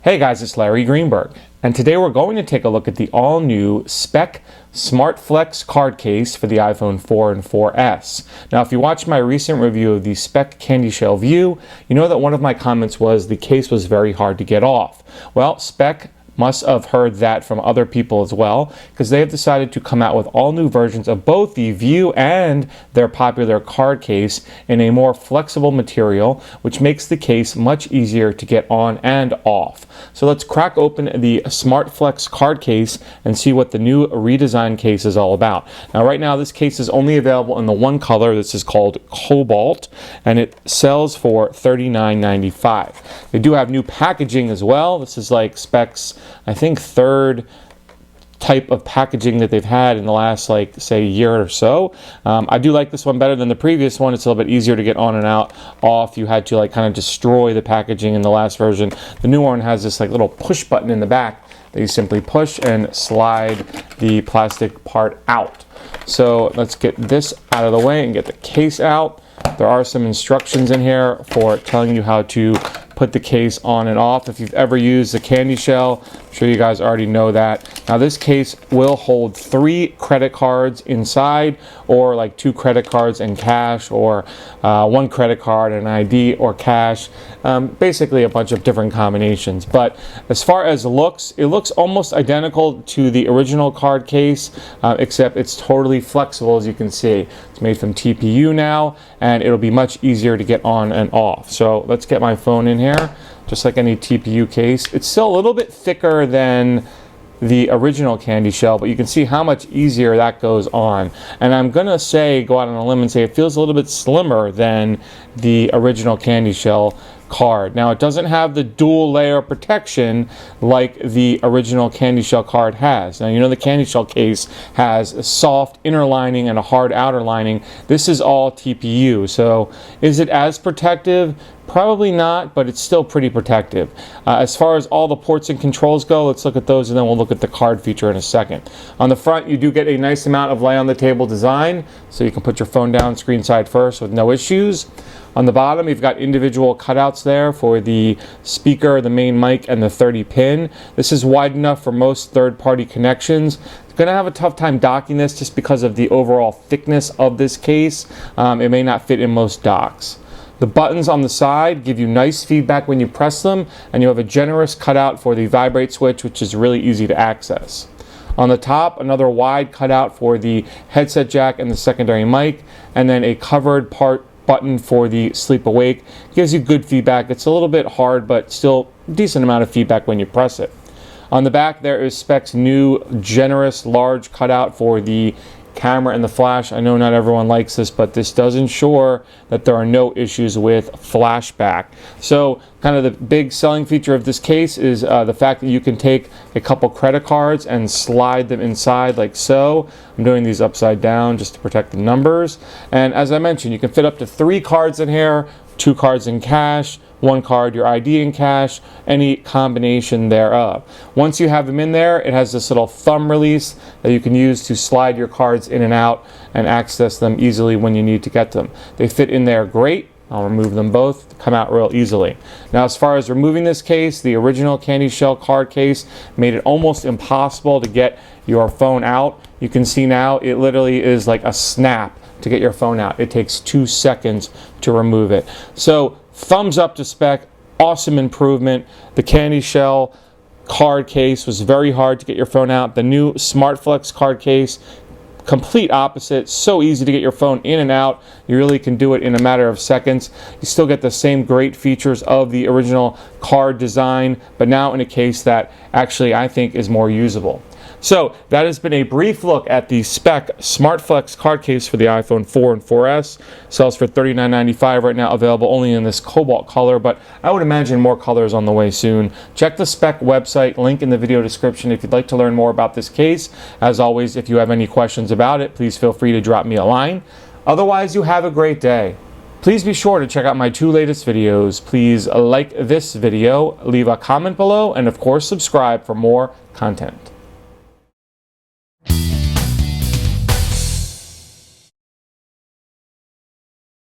Hey guys, it's Larry Greenberg, and today we're going to take a look at the all-new Speck SmartFlex card case for the iPhone 4 and 4S. Now, if you watched my recent review of the Speck Candy Shell View, you know that one of my comments was the case was very hard to get off. Well, Speck must have heard that from other people as well, because they have decided to come out with all new versions of both the View and their popular card case in a more flexible material, which makes the case much easier to get on and off. So let's crack open the SmartFlex card case and see what the new redesigned case is all about. Now, right now, this case is only available in the one color. This is called Cobalt, and it sells for $39.95. They do have new packaging as well. This is like Speck's, I think, third type of packaging that they've had in the last, say, year or so. I do like this one better than the previous one. It's a little bit easier to get on and out off. You had to kind of destroy the packaging in the last version. The new one has this little push button in the back that you simply push and slide the plastic part out. So let's get this out of the way and get the case out. There are some instructions in here for telling you how to put the case on and off. If you've ever used the candy shell, I'm sure you guys already know that. Now, this case will hold 3 credit cards inside, or like 2 credit cards and cash, or 1 credit card and ID or cash. Basically a bunch of different combinations. But as far as looks, it looks almost identical to the original card case, except it's totally flexible, as you can see. It's made from TPU now, and it'll be much easier to get on and off. So let's get my phone in here. Just like any TPU case, it's still a little bit thicker than the original candy shell, but you can see how much easier that goes on. And I'm gonna go out on a limb and say it feels a little bit slimmer than the original candy shell card. Now, it doesn't have the dual layer protection like the original candy shell card has. Now, you know the candy shell case has a soft inner lining and a hard outer lining. This is all TPU. So is it as protective? Probably not, but it's still pretty protective. As far as all the ports and controls go, let's look at those and then we'll look at the card feature in a second. On the front, you do get a nice amount of lay on the table design, so you can put your phone down screen side first with no issues. On the bottom, you've got individual cutouts there for the speaker, the main mic, and the 30 pin. This is wide enough for most third-party connections. It's going to have a tough time docking this just because of the overall thickness of this case. It may not fit in most docks. The buttons on the side give you nice feedback when you press them, and you have a generous cutout for the vibrate switch, which is really easy to access. On the top, another wide cutout for the headset jack and the secondary mic, and then a covered part button for the sleep awake. Gives you good feedback. It's a little bit hard, but still a decent amount of feedback when you press it. On the back, there is Speck's new generous large cutout for the camera and the flash. I know not everyone likes this, but this does ensure that there are no issues with flashback. So kind of the big selling feature of this case is the fact that you can take a couple credit cards and slide them inside like so. I'm doing these upside down just to protect the numbers. And as I mentioned, you can fit up to 3 cards in here, 2 cards in cash, 1 card, your ID in cash, any combination thereof. Once you have them in there, it has this little thumb release that you can use to slide your cards in and out and access them easily when you need to get them. They fit in there great. I'll remove them both, come out real easily. Now, as far as removing this case, the original candy shell card case made it almost impossible to get your phone out. You can see now it literally is like a snap to get your phone out. It takes 2 seconds to remove it. So thumbs up to Speck, awesome improvement. The candy shell card case was very hard to get your phone out. The new SmartFlex card case, complete opposite, so easy to get your phone in and out. You really can do it in a matter of seconds. You still get the same great features of the original card design, but now in a case that actually I think is more usable. So that has been a brief look at the Speck SmartFlex card case for the iPhone 4 and 4S. Sells for $39.95 right now, available only in this cobalt color, but I would imagine more colors on the way soon. Check the Speck website, link in the video description if you'd like to learn more about this case. As always, if you have any questions about it, please feel free to drop me a line. Otherwise, you have a great day. Please be sure to check out my 2 latest videos. Please like this video, leave a comment below, and of course subscribe for more content.